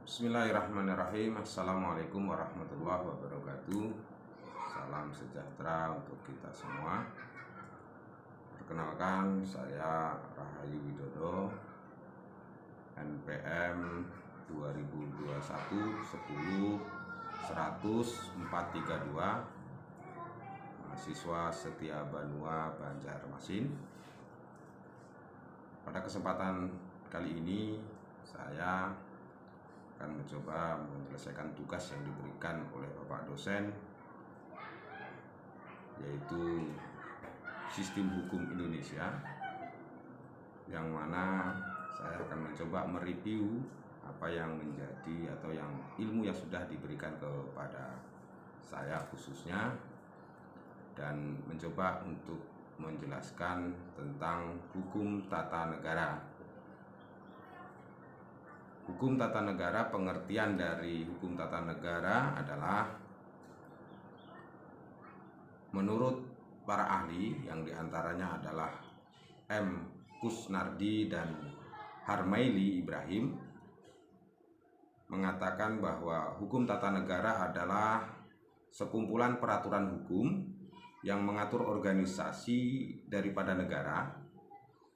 Bismillahirrahmanirrahim. Assalamualaikum warahmatullahi wabarakatuh. Salam sejahtera untuk kita semua. Perkenalkan, saya Rahayu Widodo, NPM 2021 10 100 432, mahasiswa Setia Banua, Banjarmasin. Pada kesempatan kali ini saya akan mencoba menyelesaikan tugas yang diberikan oleh Bapak dosen, yaitu Sistem Hukum Indonesia, yang mana saya akan mencoba mereview apa yang menjadi atau yang ilmu yang sudah diberikan kepada saya khususnya, dan mencoba untuk menjelaskan tentang hukum tata negara. Hukum tata negara, pengertian dari hukum tata negara adalah menurut para ahli yang diantaranya adalah M. Kusnardi dan Harmaili Ibrahim, mengatakan bahwa hukum tata negara adalah sekumpulan peraturan hukum yang mengatur organisasi daripada negara,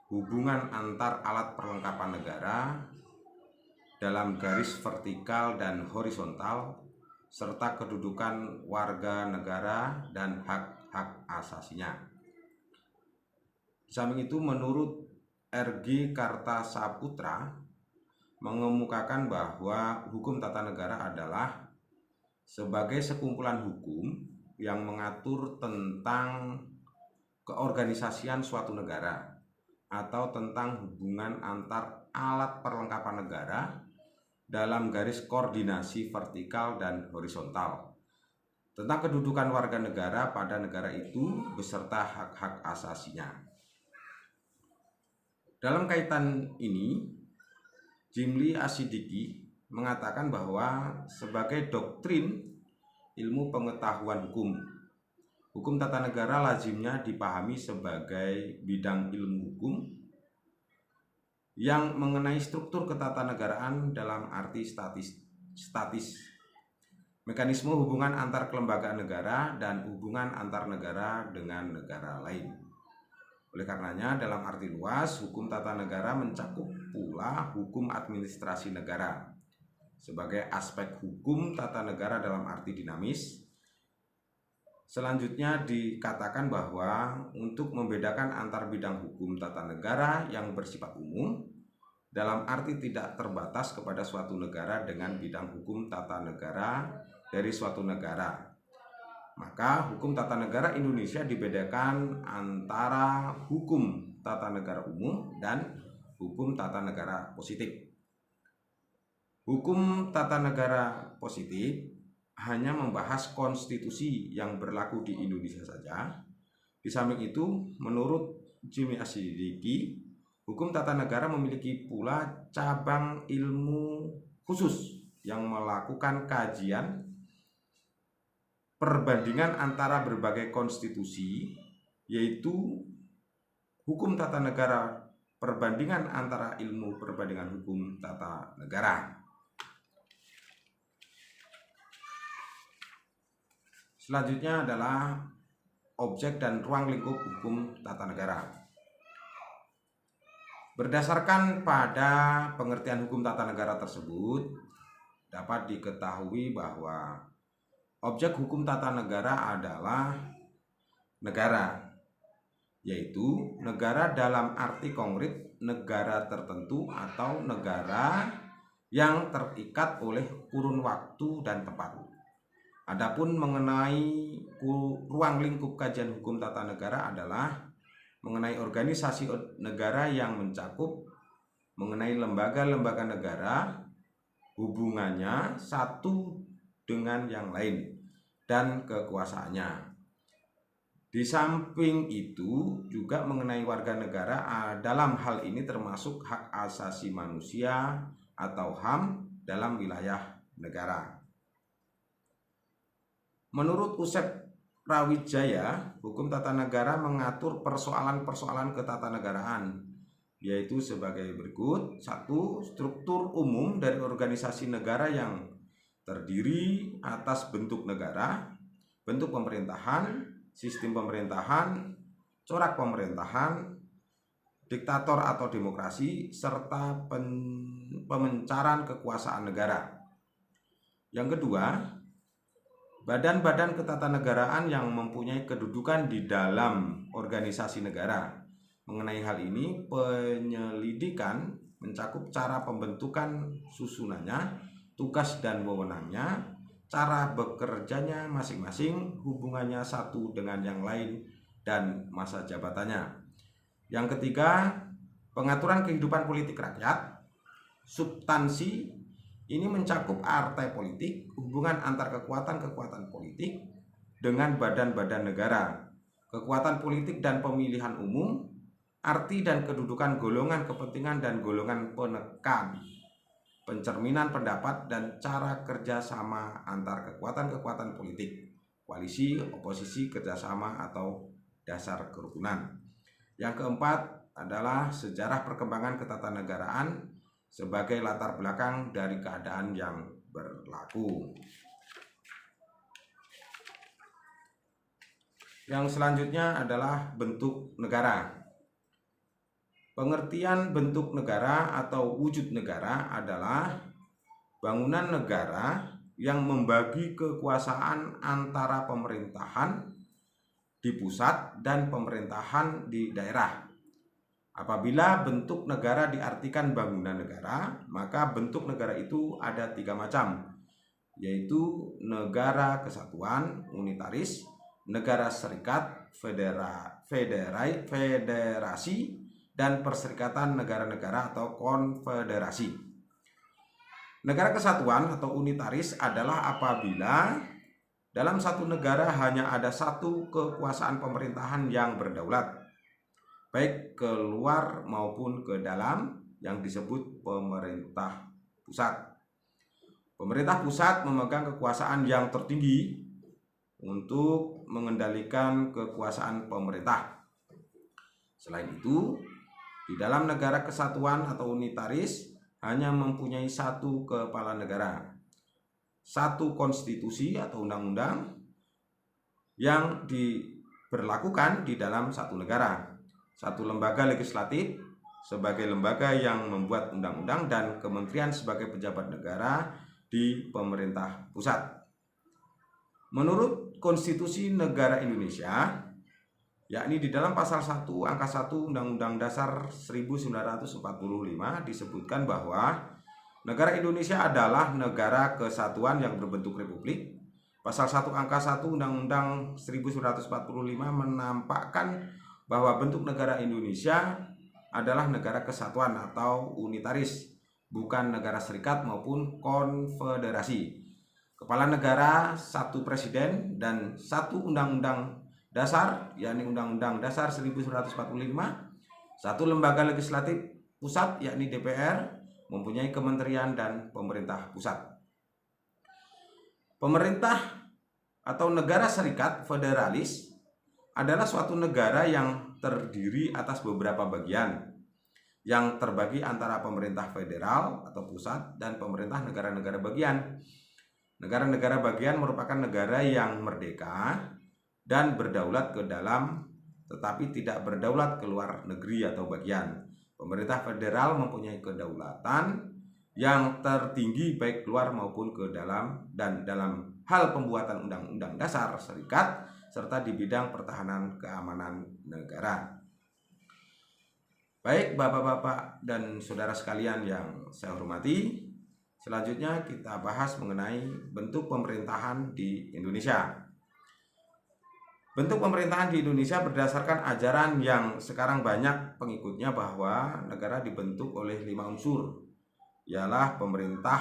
hubungan antar alat perlengkapan negara dalam garis vertikal dan horizontal, serta kedudukan warga negara dan hak-hak asasinya. Di samping itu, menurut R.G. Kartasaputra mengemukakan bahwa hukum tata negara adalah sebagai sekumpulan hukum yang mengatur tentang keorganisasian suatu negara atau tentang hubungan antar alat perlengkapan negara dalam garis koordinasi vertikal dan horizontal, tentang kedudukan warga negara pada negara itu beserta hak-hak asasinya. Dalam kaitan ini, Jimli Asidiki mengatakan bahwa sebagai doktrin ilmu pengetahuan hukum, hukum tata negara lazimnya dipahami sebagai bidang ilmu hukum yang mengenai struktur ketatanegaraan dalam arti statis, mekanisme hubungan antar kelembagaan negara dan hubungan antar negara dengan negara lain. Oleh karenanya, dalam arti luas, hukum tata negara mencakup pula hukum administrasi negara sebagai aspek hukum tata negara dalam arti dinamis. Selanjutnya dikatakan bahwa untuk membedakan antar bidang hukum tata negara yang bersifat umum dalam arti tidak terbatas kepada suatu negara dengan bidang hukum tata negara dari suatu negara, maka hukum tata negara Indonesia dibedakan antara hukum tata negara umum dan hukum tata negara positif. Hukum tata negara positif hanya membahas konstitusi yang berlaku di Indonesia saja. Di samping itu, menurut Jimli Asidiki, hukum tata negara memiliki pula cabang ilmu khusus yang melakukan kajian perbandingan antara berbagai konstitusi, yaitu hukum tata negara, perbandingan antara ilmu perbandingan hukum tata negara. Selanjutnya adalah objek dan ruang lingkup hukum tata negara. Berdasarkan pada pengertian hukum tata negara tersebut, dapat diketahui bahwa objek hukum tata negara adalah negara, yaitu negara dalam arti konkret negara tertentu atau negara yang terikat oleh kurun waktu dan tempat. Adapun mengenai ruang lingkup kajian hukum tata negara adalah mengenai organisasi negara yang mencakup mengenai lembaga-lembaga negara, hubungannya satu dengan yang lain, dan kekuasaannya. Di samping itu juga mengenai warga negara, dalam hal ini termasuk hak asasi manusia atau HAM dalam wilayah negara. Menurut Usep Rawijaya, hukum tata negara mengatur persoalan-persoalan ketatanegaraan yaitu sebagai berikut. 1. Struktur umum dari organisasi negara yang terdiri atas bentuk negara, bentuk pemerintahan, sistem pemerintahan, corak pemerintahan, diktator atau demokrasi, serta pemencaran kekuasaan negara. Yang kedua, badan-badan ketatanegaraan yang mempunyai kedudukan di dalam organisasi negara. Mengenai hal ini, penyelidikan mencakup cara pembentukan susunannya, tugas dan wewenangnya, cara bekerjanya masing-masing, hubungannya satu dengan yang lain, dan masa jabatannya. Yang ketiga, pengaturan kehidupan politik rakyat. Substansi ini mencakup arti politik, hubungan antar kekuatan-kekuatan politik dengan badan-badan negara, kekuatan politik dan pemilihan umum, arti dan kedudukan golongan kepentingan dan golongan penekan, pencerminan pendapat dan cara kerjasama antar kekuatan-kekuatan politik, koalisi, oposisi, kerjasama atau dasar kerukunan. Yang keempat adalah sejarah perkembangan ketatanegaraan sebagai latar belakang dari keadaan yang berlaku. Yang selanjutnya adalah bentuk negara. Pengertian bentuk negara atau wujud negara adalah bangunan negara yang membagi kekuasaan antara pemerintahan di pusat dan pemerintahan di daerah. Apabila bentuk negara diartikan bangunan negara, maka bentuk negara itu ada 3 macam, yaitu negara kesatuan unitaris, negara serikat federasi, dan perserikatan negara-negara atau konfederasi. Negara kesatuan atau unitaris adalah apabila dalam satu negara hanya ada satu kekuasaan pemerintahan yang berdaulat, baik keluar maupun ke dalam, yang disebut pemerintah pusat. Pemerintah pusat memegang kekuasaan yang tertinggi untuk mengendalikan kekuasaan pemerintah. Selain itu, di dalam negara kesatuan atau unitaris hanya mempunyai satu kepala negara, satu konstitusi atau undang-undang yang diberlakukan di dalam satu negara, satu lembaga legislatif sebagai lembaga yang membuat undang-undang, dan kementerian sebagai pejabat negara di pemerintah pusat. Menurut Konstitusi Negara Indonesia, yakni di dalam pasal 1 angka 1 Undang-Undang Dasar 1945 disebutkan bahwa negara Indonesia adalah negara kesatuan yang berbentuk republik. Pasal 1 angka 1 Undang-Undang 1945 menampakkan bahwa bentuk negara Indonesia adalah negara kesatuan atau unitaris, bukan negara serikat maupun konfederasi. Kepala negara, 1 presiden, dan 1 undang-undang dasar, yakni Undang-Undang Dasar 1945, 1 lembaga legislatif pusat, yakni DPR, mempunyai kementerian dan pemerintah pusat. Pemerintah atau negara serikat federalis adalah suatu negara yang terdiri atas beberapa bagian yang terbagi antara pemerintah federal atau pusat dan pemerintah negara-negara bagian. Negara-negara bagian merupakan negara yang merdeka dan berdaulat ke dalam tetapi tidak berdaulat ke luar negeri atau bagian. Pemerintah federal mempunyai kedaulatan yang tertinggi baik keluar maupun ke dalam, dan dalam hal pembuatan undang-undang dasar serikat serta di bidang pertahanan keamanan negara. Baik Bapak-bapak dan saudara sekalian yang saya hormati, selanjutnya kita bahas mengenai bentuk pemerintahan di Indonesia. Bentuk pemerintahan di Indonesia berdasarkan ajaran yang sekarang banyak pengikutnya bahwa negara dibentuk oleh 5 unsur, ialah pemerintah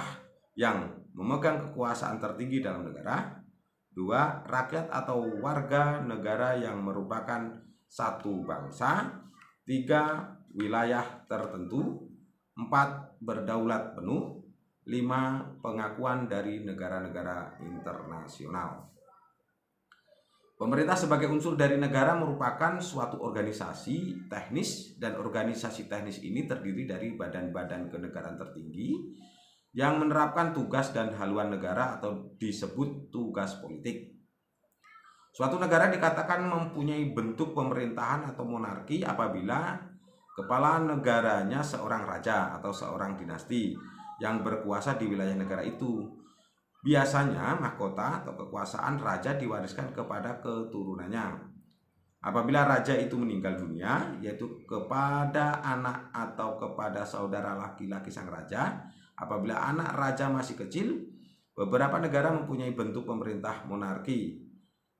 yang memegang kekuasaan tertinggi dalam negara, 2. Rakyat atau warga negara yang merupakan satu bangsa, 3. Wilayah tertentu, 4. Berdaulat penuh, 5. Pengakuan dari negara-negara internasional. Pemerintah sebagai unsur dari negara merupakan suatu organisasi teknis, dan organisasi teknis ini terdiri dari badan-badan kenegaraan tertinggi yang menerapkan tugas dan haluan negara atau disebut tugas politik. Suatu negara dikatakan mempunyai bentuk pemerintahan atau monarki apabila kepala negaranya seorang raja atau seorang dinasti yang berkuasa di wilayah negara itu. Biasanya mahkota atau kekuasaan raja diwariskan kepada keturunannya. Apabila raja itu meninggal dunia, yaitu kepada anak atau kepada saudara laki-laki sang raja. Apabila anak raja masih kecil, beberapa negara mempunyai bentuk pemerintah monarki,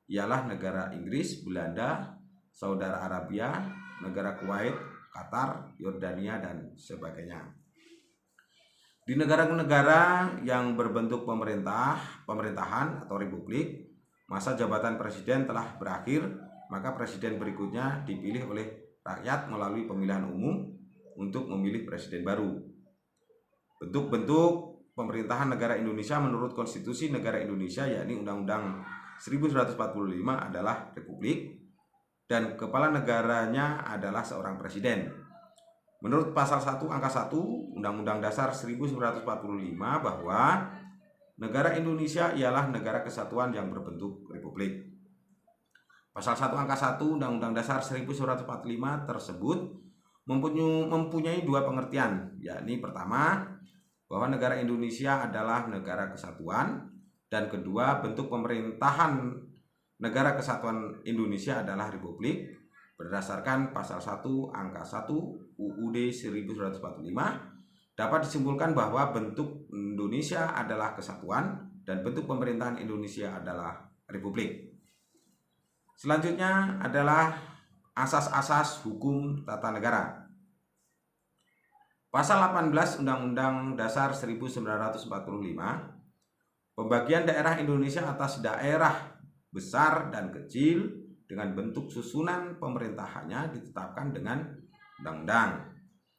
ialah negara Inggris, Belanda, Saudi Arabia, negara Kuwait, Qatar, Yordania, dan sebagainya. Di negara-negara yang berbentuk pemerintahan atau republik, masa jabatan presiden telah berakhir, maka presiden berikutnya dipilih oleh rakyat melalui pemilihan umum untuk memilih presiden baru. Bentuk-bentuk pemerintahan negara Indonesia menurut Konstitusi Negara Indonesia, yakni Undang-Undang 1945 adalah republik, dan kepala negaranya adalah seorang presiden. Menurut pasal 1 angka 1 Undang-Undang Dasar 1945 bahwa negara Indonesia ialah negara kesatuan yang berbentuk republik. Pasal 1 angka 1 Undang-Undang Dasar 1945 tersebut mempunyai dua pengertian, yakni pertama, bahwa negara Indonesia adalah negara kesatuan, dan kedua, bentuk pemerintahan negara kesatuan Indonesia adalah republik. Berdasarkan pasal 1 angka 1 UUD 1945 dapat disimpulkan bahwa bentuk Indonesia adalah kesatuan dan bentuk pemerintahan Indonesia adalah republik. Selanjutnya adalah asas-asas hukum tata negara. Pasal 18 Undang-Undang Dasar 1945, pembagian daerah Indonesia atas daerah besar dan kecil dengan bentuk susunan pemerintahannya ditetapkan dengan undang-undang.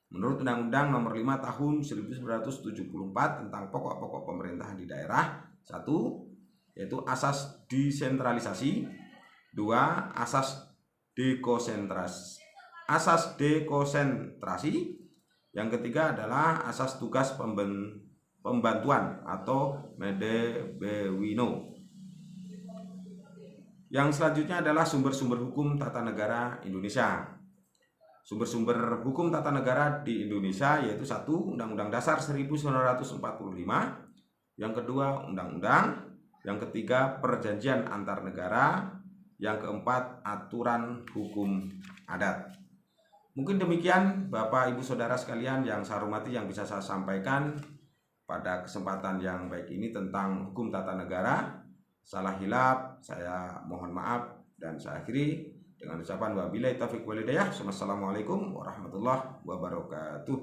Menurut Undang-Undang Nomor 5 Tahun 1974 tentang pokok-pokok pemerintahan di daerah, 1. Yaitu asas desentralisasi, 2. Asas dekonsentrasi, yang ketiga adalah asas tugas pembantuan atau Medebewino. Yang selanjutnya adalah sumber-sumber hukum tata negara Indonesia. Sumber-sumber hukum tata negara di Indonesia yaitu 1. Undang-Undang Dasar 1945, yang kedua Undang-Undang, yang ketiga Perjanjian Antar Negara, yang keempat Aturan Hukum Adat. Mungkin demikian Bapak Ibu Saudara sekalian yang saya hormati yang bisa saya sampaikan pada kesempatan yang baik ini tentang hukum tata negara. Salah hilaf saya mohon maaf, dan saya akhiri dengan ucapan wabillahi taufiq wal hidayah. Wassalamualaikum warahmatullahi wabarakatuh.